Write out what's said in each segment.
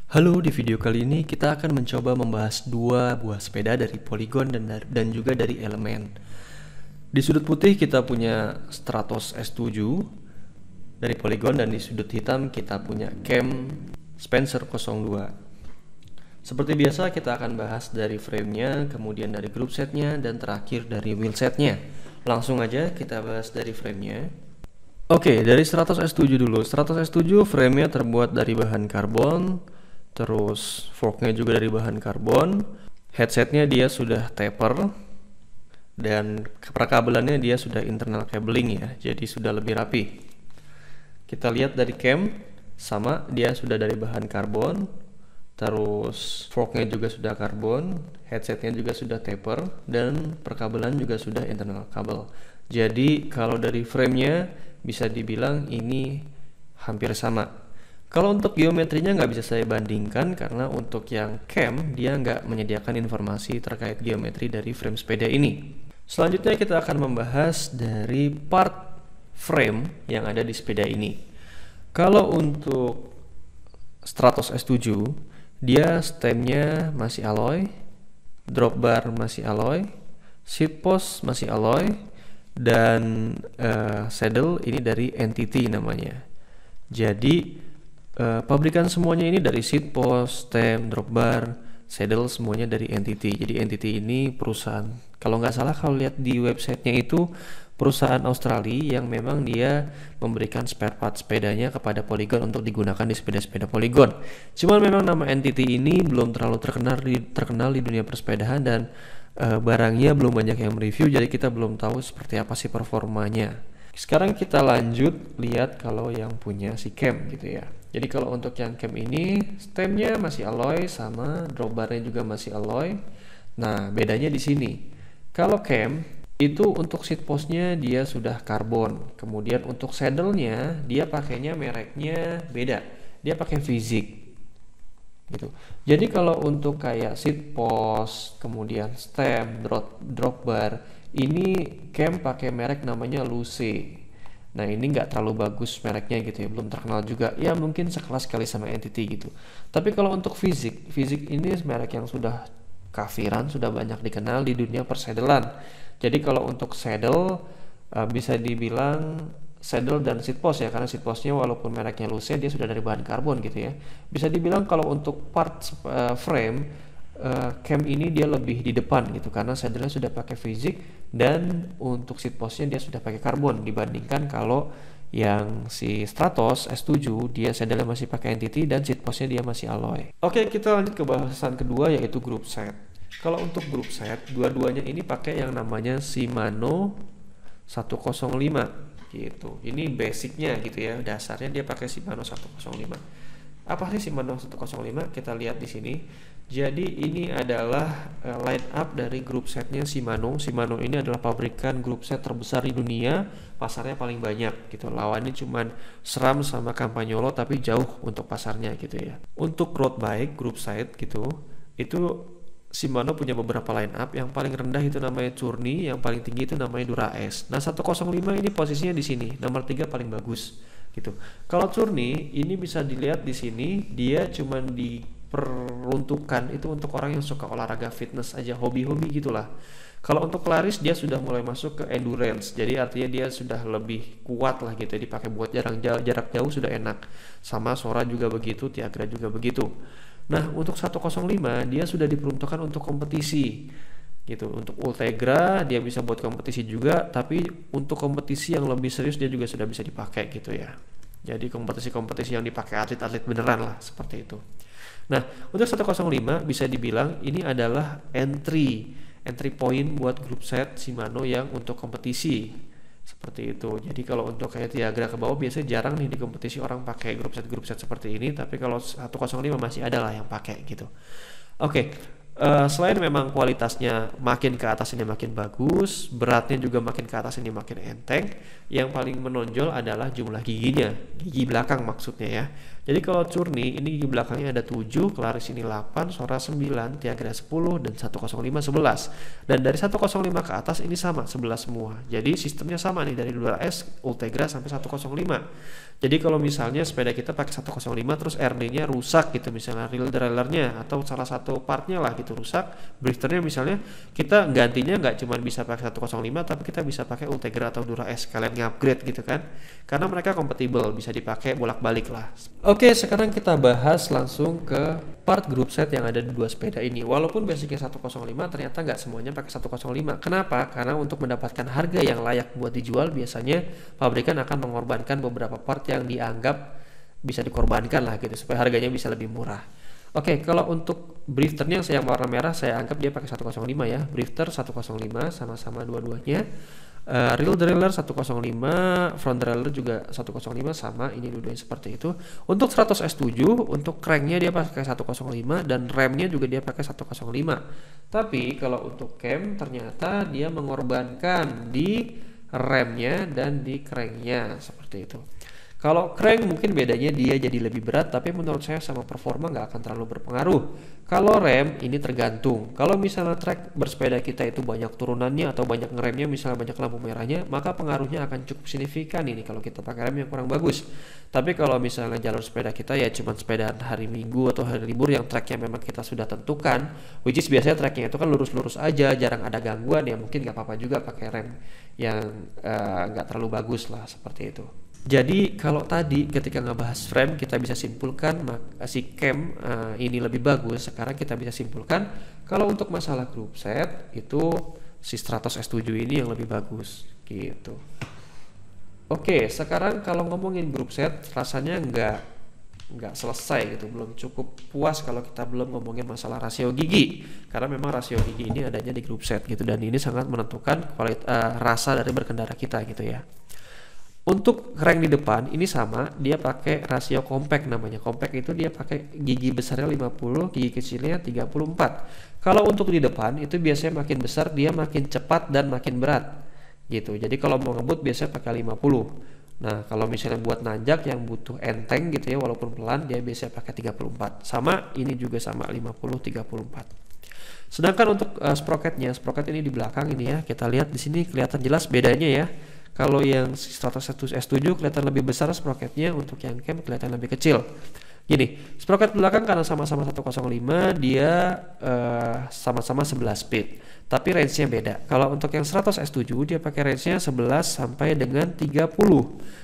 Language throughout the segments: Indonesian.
Halo, di video kali ini kita akan mencoba membahas dua buah sepeda dari Polygon dan juga dari Elemen. Di sudut putih kita punya Stratos S7 dari Polygon dan di sudut hitam kita punya Cam Spencer 02. Seperti biasa kita akan bahas dari framenya, kemudian dari group setnya, dan terakhir dari wheel setnya. Langsung aja kita bahas dari framenya. Oke, dari Stratos S7 dulu. Stratos S7 framenya terbuat dari bahan karbon, terus forknya juga dari bahan karbon, headsetnya dia sudah taper, dan perkabelannya dia sudah internal cabling ya, jadi sudah lebih rapi. Kita lihat dari cam, sama dia sudah dari bahan karbon, terus forknya juga sudah karbon, headsetnya juga sudah taper, dan perkabelan juga sudah internal kabel. Jadi kalau dari framenya bisa dibilang ini hampir sama. Kalau untuk geometrinya nggak bisa saya bandingkan karena untuk yang cam dia nggak menyediakan informasi terkait geometri dari frame sepeda ini. Selanjutnya kita akan membahas dari part frame yang ada di sepeda ini. Kalau untuk Stratos S7 dia stemnya masih alloy, drop bar masih alloy, seat post masih alloy, dan saddle ini dari NTT namanya. Jadi pabrikan semuanya ini dari seat post, stem, drop bar, saddle semuanya dari NTT. Jadi NTT ini perusahaan, kalau nggak salah kalau lihat di websitenya itu perusahaan Australia yang memang dia memberikan spare part sepedanya kepada Polygon untuk digunakan di sepeda-sepeda Polygon. Cuman memang nama NTT ini belum terlalu terkenal di dunia persepedahan dan barangnya belum banyak yang mereview, jadi kita belum tahu seperti apa sih performanya. Sekarang kita lanjut lihat kalau yang punya si cam gitu ya. Jadi kalau untuk yang cam ini stemnya masih alloy sama drop barnya juga masih alloy. Nah, bedanya di sini. Kalau cam itu untuk seat postnya dia sudah karbon. Kemudian untuk saddle-nya dia pakainya mereknya beda. Dia pakai Fizik. Gitu. Jadi kalau untuk kayak seat post, kemudian stem, drop bar, ini cam pakai merek namanya Luce. Nah ini nggak terlalu bagus mereknya gitu ya, belum terkenal juga. Ya mungkin sekelas kali sama NTT gitu. Tapi kalau untuk Fizik ini merek yang sudah kafiran, sudah banyak dikenal di dunia persedelan. Jadi kalau untuk saddle bisa dibilang saddle dan seat post ya, karena seat postnya walaupun mereknya Luce dia sudah dari bahan karbon gitu ya. Bisa dibilang kalau untuk part frame cam ini dia lebih di depan gitu karena saddle-nya sudah pakai Fizik dan untuk seat postnya dia sudah pakai karbon dibandingkan kalau yang si Stratos S7 dia saddle-nya masih pakai NTT dan seat postnya dia masih alloy. Oke, kita lanjut ke bahasan kedua yaitu group set. Kalau untuk group set dua-duanya ini pakai yang namanya Shimano 105 gitu. Ini basicnya gitu ya, dasarnya dia pakai Shimano 105. Apa sih Shimano 105? Kita lihat di sini. Jadi ini adalah line up dari grup setnya Shimano. Shimano ini adalah pabrikan grup set terbesar di dunia, pasarnya paling banyak gitu. Lawannya cuman SRAM sama Campagnolo tapi jauh untuk pasarnya gitu ya. Untuk road bike grup set gitu, itu Shimano punya beberapa line up. Yang paling rendah itu namanya Journey, yang paling tinggi itu namanya Dura S. Nah 105 ini posisinya di sini, nomor 3 paling bagus gitu. Kalau Journey ini bisa dilihat di sini, dia cuman diperuntukkan itu untuk orang yang suka olahraga fitness aja, hobi-hobi gitulah. Kalau untuk Claris dia sudah mulai masuk ke endurance, jadi artinya dia sudah lebih kuat lah gitu, dipakai buat jarak jauh sudah enak. Sama Sora juga begitu, Tiagra juga begitu. Nah untuk 105 dia sudah diperuntukkan untuk kompetisi gitu. Untuk Ultegra dia bisa buat kompetisi juga, tapi untuk kompetisi yang lebih serius dia juga sudah bisa dipakai gitu ya. Jadi kompetisi-kompetisi yang dipakai atlet-atlet beneran lah seperti itu. Nah untuk 105 bisa dibilang ini adalah entry point buat grup set Shimano yang untuk kompetisi seperti itu. Jadi kalau untuk kayak Tiagra ke bawah biasanya jarang nih di kompetisi orang pakai grup set seperti ini, tapi kalau 105 masih ada lah yang pakai gitu. Oke. Selain memang kualitasnya makin ke atas ini makin bagus, beratnya juga makin ke atas ini makin enteng, yang paling menonjol adalah jumlah giginya, gigi belakang maksudnya ya. Jadi kalau Curni ini gigi belakangnya ada 7, Claris ini 8, Sora 9, Tiagra 10, dan 105 11. Dan dari 105 ke atas ini sama 11 semua. Jadi sistemnya sama nih dari Dura S, Ultegra sampai 105. Jadi kalau misalnya sepeda kita pakai 105 terus RD-nya rusak gitu, misalnya reel derailleur-nya atau salah satu partnya lah gitu rusak, drifternya misalnya, kita gantinya nggak cuma bisa pakai 105 tapi kita bisa pakai Ultegra atau Dura S, kalian nge-upgrade gitu kan, karena mereka kompatibel, bisa dipakai bolak-balik lah. Oke, sekarang kita bahas langsung ke part group set yang ada di dua sepeda ini. Walaupun basicnya 105, ternyata nggak semuanya pakai 105. Kenapa? Karena untuk mendapatkan harga yang layak buat dijual, biasanya pabrikan akan mengorbankan beberapa part yang dianggap bisa dikorbankan lah gitu, supaya harganya bisa lebih murah. Oke, kalau untuk drifternya yang warna merah, saya anggap dia pakai 105 ya. Drifter 105 sama-sama dua-duanya. Reel derailleur 105, front derailleur juga 105 sama, ini dua-duanya seperti itu. Untuk 100 S7, untuk cranknya dia pakai 105 dan remnya juga dia pakai 105. Tapi kalau untuk cam ternyata dia mengorbankan di remnya dan di cranknya seperti itu. Kalau crank mungkin bedanya dia jadi lebih berat, tapi menurut saya sama performa nggak akan terlalu berpengaruh. Kalau rem ini tergantung. Kalau misalnya trek bersepeda kita itu banyak turunannya atau banyak ngeremnya, misalnya banyak lampu merahnya, maka pengaruhnya akan cukup signifikan ini kalau kita pakai rem yang kurang bagus. Tapi kalau misalnya jalur sepeda kita ya cuma sepeda hari Minggu atau hari libur yang treknya memang kita sudah tentukan, which is biasanya treknya itu kan lurus-lurus aja, jarang ada gangguan, ya mungkin nggak apa-apa juga pakai rem yang nggak terlalu bagus lah seperti itu. Jadi kalau tadi ketika ngebahas frame kita bisa simpulkan si cam ini lebih bagus. Sekarang kita bisa simpulkan kalau untuk masalah group set itu si Stratos S7 ini yang lebih bagus gitu. Oke, sekarang kalau ngomongin group set rasanya nggak selesai gitu, belum cukup puas kalau kita belum ngomongin masalah rasio gigi, karena memang rasio gigi ini adanya di group set gitu, dan ini sangat menentukan rasa dari berkendara kita gitu ya. Untuk crank di depan ini sama, dia pakai rasio compact namanya. Compact itu dia pakai gigi besarnya 50, gigi kecilnya 34. Kalau untuk di depan itu biasanya makin besar dia makin cepat dan makin berat gitu. Jadi kalau mau ngebut biasanya pakai 50. Nah, kalau misalnya buat nanjak yang butuh enteng gitu ya walaupun pelan, dia biasanya pakai 34. Sama, ini juga sama 50 34. Sedangkan untuk sprocket ini di belakang ini ya, kita lihat di sini kelihatan jelas bedanya ya. Kalau yang Stratos S7 kelihatan lebih besar sprocketnya, untuk yang cam kelihatan lebih kecil. Gini, sprocket belakang karena sama-sama 105 dia sama-sama 11 speed, tapi range-nya beda. Kalau untuk yang Stratos S7 dia pakai range-nya 11 sampai dengan 30.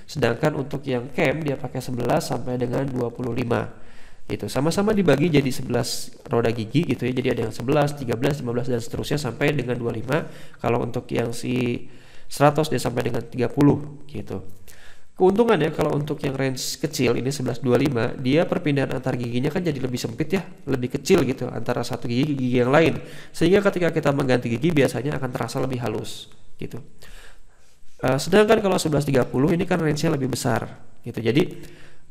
Sedangkan untuk yang cam dia pakai 11 sampai dengan 25. Itu sama-sama dibagi jadi 11 roda gigi gitu ya. Jadi ada yang 11, 13, 15 dan seterusnya sampai dengan 25. Kalau untuk yang si 100 dia sampai dengan 30 gitu. Keuntungannya kalau untuk yang range kecil ini 1125, dia perpindahan antar giginya kan jadi lebih sempit ya, lebih kecil gitu antara satu gigi ke gigi yang lain. Sehingga ketika kita mengganti gigi biasanya akan terasa lebih halus gitu. Sedangkan kalau 1130 ini kan range-nya lebih besar gitu. Jadi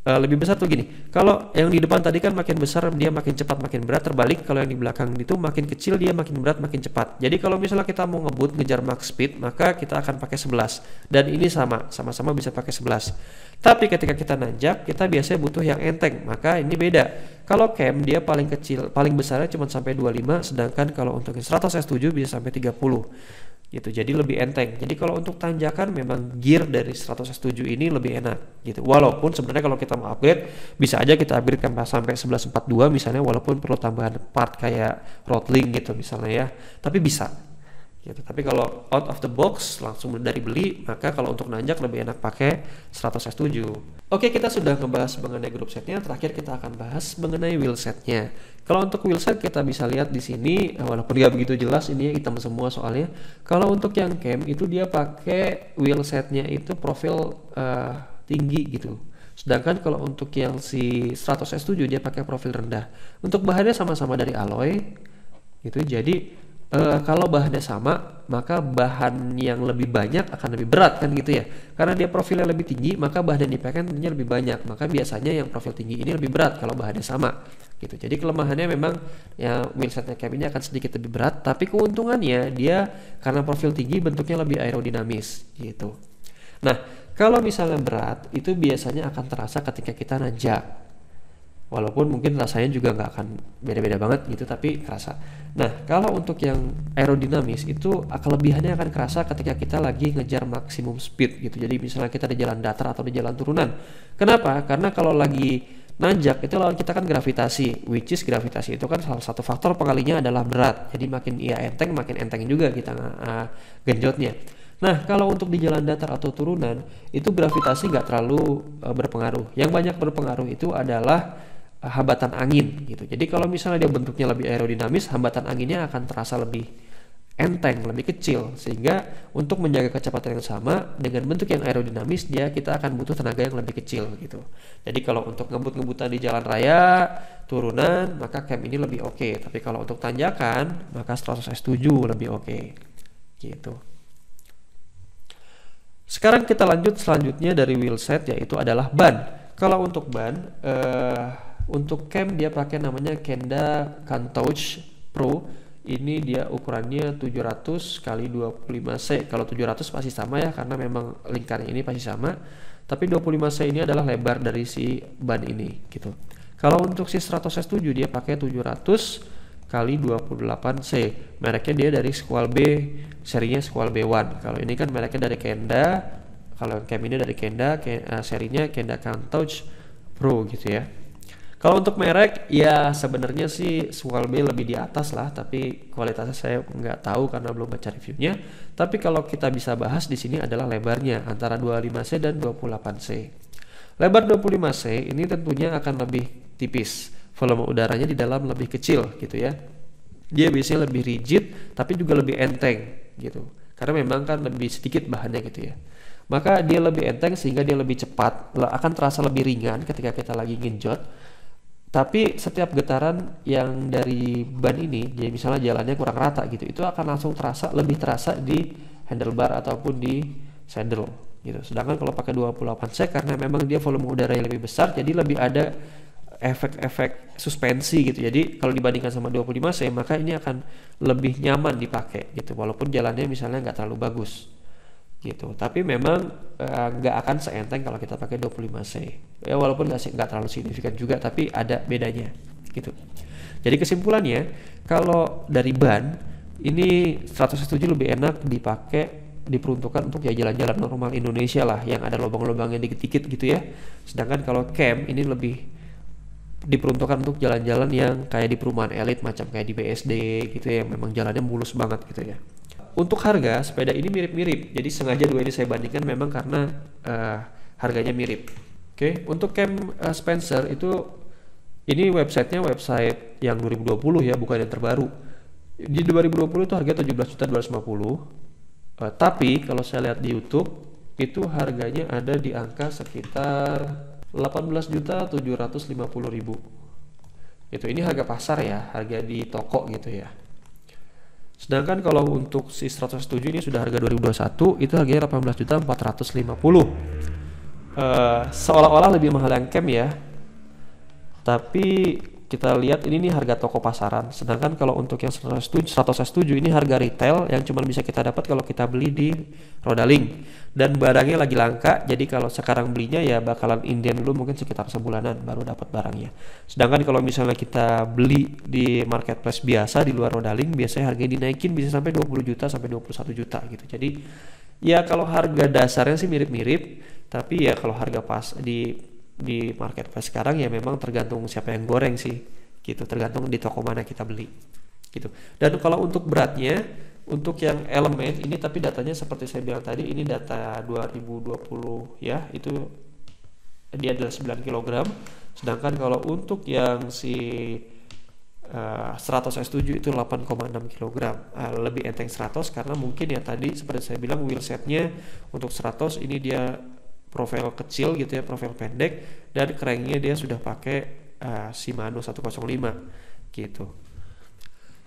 lebih besar tuh gini, kalau yang di depan tadi kan makin besar dia makin cepat makin berat, terbalik kalau yang di belakang itu makin kecil dia makin berat makin cepat. Jadi kalau misalnya kita mau ngebut ngejar max speed, maka kita akan pakai 11, dan ini sama-sama bisa pakai 11. Tapi ketika kita nanjak kita biasanya butuh yang enteng, maka ini beda. Kalau cam dia paling kecil, paling besarnya cuma sampai 25, sedangkan kalau untuk 100 S7 bisa sampai 30 gitu, jadi lebih enteng. Jadi kalau untuk tanjakan memang gear dari 100 S7 ini lebih enak gitu. Walaupun sebenarnya kalau kita mau upgrade bisa aja kita upgrade sampai 1142 misalnya, walaupun perlu tambahan part kayak throttling gitu misalnya ya, tapi bisa gitu. Tapi kalau out of the box langsung dari beli, maka kalau untuk nanjak lebih enak pakai 100 S7. Oke, kita sudah ngebahas mengenai group setnya. Terakhir kita akan bahas mengenai wheel setnya. Kalau untuk wheel set kita bisa lihat di sini, walaupun nggak begitu jelas ini hitam semua soalnya. Kalau untuk yang cam itu dia pakai wheel setnya itu profil tinggi gitu. Sedangkan kalau untuk yang si 100 S7 dia pakai profil rendah. Untuk bahannya sama-sama dari alloy gitu. Jadi kalau bahannya sama, maka bahan yang lebih banyak akan lebih berat kan gitu ya. Karena dia profilnya lebih tinggi, maka bahan yang dipakai tentunya lebih banyak. Maka biasanya yang profil tinggi ini lebih berat kalau bahannya sama gitu. Jadi kelemahannya memang ya wheelsetnya cam ini akan sedikit lebih berat, tapi keuntungannya dia karena profil tinggi bentuknya lebih aerodinamis gitu. Nah, kalau misalnya berat itu biasanya akan terasa ketika kita nanjak walaupun mungkin rasanya juga nggak akan beda-beda banget gitu, tapi kerasa. Nah, kalau untuk yang aerodinamis itu kelebihannya akan kerasa ketika kita lagi ngejar maksimum speed gitu. Jadi misalnya kita di jalan datar atau di jalan turunan. Kenapa? Karena kalau lagi nanjak itu lawan kita kan gravitasi, which is gravitasi itu kan salah satu faktor pengalinya adalah berat. Jadi makin ia enteng, makin enteng juga kita genjotnya. Nah, kalau untuk di jalan datar atau turunan, itu gravitasi nggak terlalu berpengaruh. Yang banyak berpengaruh itu adalah hambatan angin gitu. Jadi kalau misalnya dia bentuknya lebih aerodinamis, hambatan anginnya akan terasa lebih enteng, lebih kecil. Sehingga untuk menjaga kecepatan yang sama dengan bentuk yang aerodinamis, kita akan butuh tenaga yang lebih kecil gitu. Jadi kalau untuk ngebut-ngebutan di jalan raya, turunan, maka cam ini lebih oke. Tapi kalau untuk tanjakan, maka Stratos S7 lebih oke gitu. Sekarang kita lanjut selanjutnya dari wheelset, yaitu adalah ban. Kalau untuk ban, untuk cam dia pakai namanya Kenda Countach Pro. Ini dia ukurannya 700 x 25 cm. Kalau 700 pasti sama ya, karena memang lingkarnya ini pasti sama. Tapi 25 cm ini adalah lebar dari si ban ini gitu. Kalau untuk si Stratos S7 dia pakai 700 kali 28C. Mereknya dia dari Squall B, serinya Squall B1. Kalau ini kan mereknya dari Kenda. Kalau cam ini dari Kenda, serinya Kenda Countach Pro gitu ya. Kalau untuk merek ya sebenarnya sih Squall B lebih di atas lah, tapi kualitasnya saya nggak tahu karena belum baca reviewnya. Tapi kalau kita bisa bahas di sini adalah lebarnya antara 25C dan 28C. Lebar 25C ini tentunya akan lebih tipis. Volume udaranya di dalam lebih kecil gitu ya. Dia biasanya lebih rigid tapi juga lebih enteng gitu. Karena memang kan lebih sedikit bahannya gitu ya. Maka dia lebih enteng sehingga dia lebih cepat, akan terasa lebih ringan ketika kita lagi ngenjot. Tapi setiap getaran yang dari ban ini, jadi misalnya jalannya kurang rata gitu, itu akan langsung lebih terasa di handlebar ataupun di saddle gitu. Sedangkan kalau pakai 28C karena memang dia volume udara yang lebih besar, jadi lebih ada efek-efek suspensi gitu. Jadi kalau dibandingkan sama 25C maka ini akan lebih nyaman dipakai gitu, walaupun jalannya misalnya nggak terlalu bagus gitu. Tapi memang nggak akan seenteng kalau kita pakai 25C ya, walaupun nggak terlalu signifikan juga, tapi ada bedanya gitu. Jadi kesimpulannya, kalau dari ban ini 107 lebih enak diperuntukkan untuk ya jalan-jalan normal Indonesia lah, yang ada lubang-lubangnya dikit-dikit gitu ya. Sedangkan kalau cam ini lebih diperuntukkan untuk jalan-jalan yang kayak di perumahan elit, macam kayak di BSD gitu ya, yang memang jalannya mulus banget gitu ya. Untuk harga sepeda ini mirip-mirip, jadi sengaja dua ini saya bandingkan memang karena harganya mirip. Oke, untuk cam Spencer itu ini websitenya website yang 2020 ya, bukan yang terbaru. Di 2020 itu harga 17.250. Tapi kalau saya lihat di YouTube itu harganya ada di angka sekitar 18.750.000. Itu ini harga pasar ya, harga di toko gitu ya. Sedangkan kalau untuk si 107 ini sudah harga 2021, itu harganya 18.450. Seolah-olah lebih mahal yang cam ya. Tapi kita lihat ini nih harga toko pasaran. Sedangkan kalau untuk yang 107 ini harga retail yang cuma bisa kita dapat kalau kita beli di Rodalink. Dan barangnya lagi langka, jadi kalau sekarang belinya ya bakalan inden dulu, mungkin sekitar sebulanan baru dapat barangnya. Sedangkan kalau misalnya kita beli di marketplace biasa di luar Rodalink, biasanya harganya dinaikin bisa sampai 20 juta sampai 21 juta gitu. Jadi ya kalau harga dasarnya sih mirip-mirip, tapi ya kalau harga pas di marketplace sekarang ya memang tergantung siapa yang goreng sih gitu, tergantung di toko mana kita beli gitu. Dan kalau untuk beratnya, untuk yang elemen ini, tapi datanya seperti saya bilang tadi, ini data 2020 ya, itu dia adalah 9 kg. Sedangkan kalau untuk yang si 100 S7 itu 8,6 kg, lebih enteng 100 karena mungkin ya tadi seperti saya bilang wheelsetnya untuk 100 ini dia profil kecil gitu ya, profil pendek, dan cranknya dia sudah pakai Shimano 105 gitu.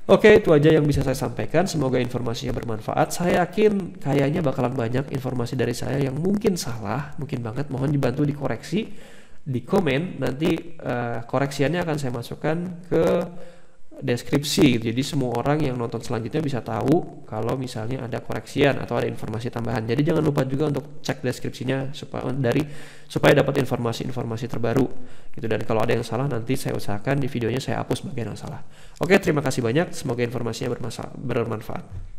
Oke, itu aja yang bisa saya sampaikan. Semoga informasinya bermanfaat. Saya yakin kayaknya bakalan banyak informasi dari saya yang mungkin salah, mungkin banget. Mohon dibantu dikoreksi di komen. Nanti koreksiannya akan saya masukkan ke deskripsi. Jadi semua orang yang nonton selanjutnya bisa tahu kalau misalnya ada koreksian atau ada informasi tambahan. Jadi jangan lupa juga untuk cek deskripsinya supaya dapat informasi-informasi terbaru gitu. Dan kalau ada yang salah nanti saya usahakan di videonya saya hapus bagian yang salah. Oke, terima kasih banyak. Semoga informasinya bermanfaat.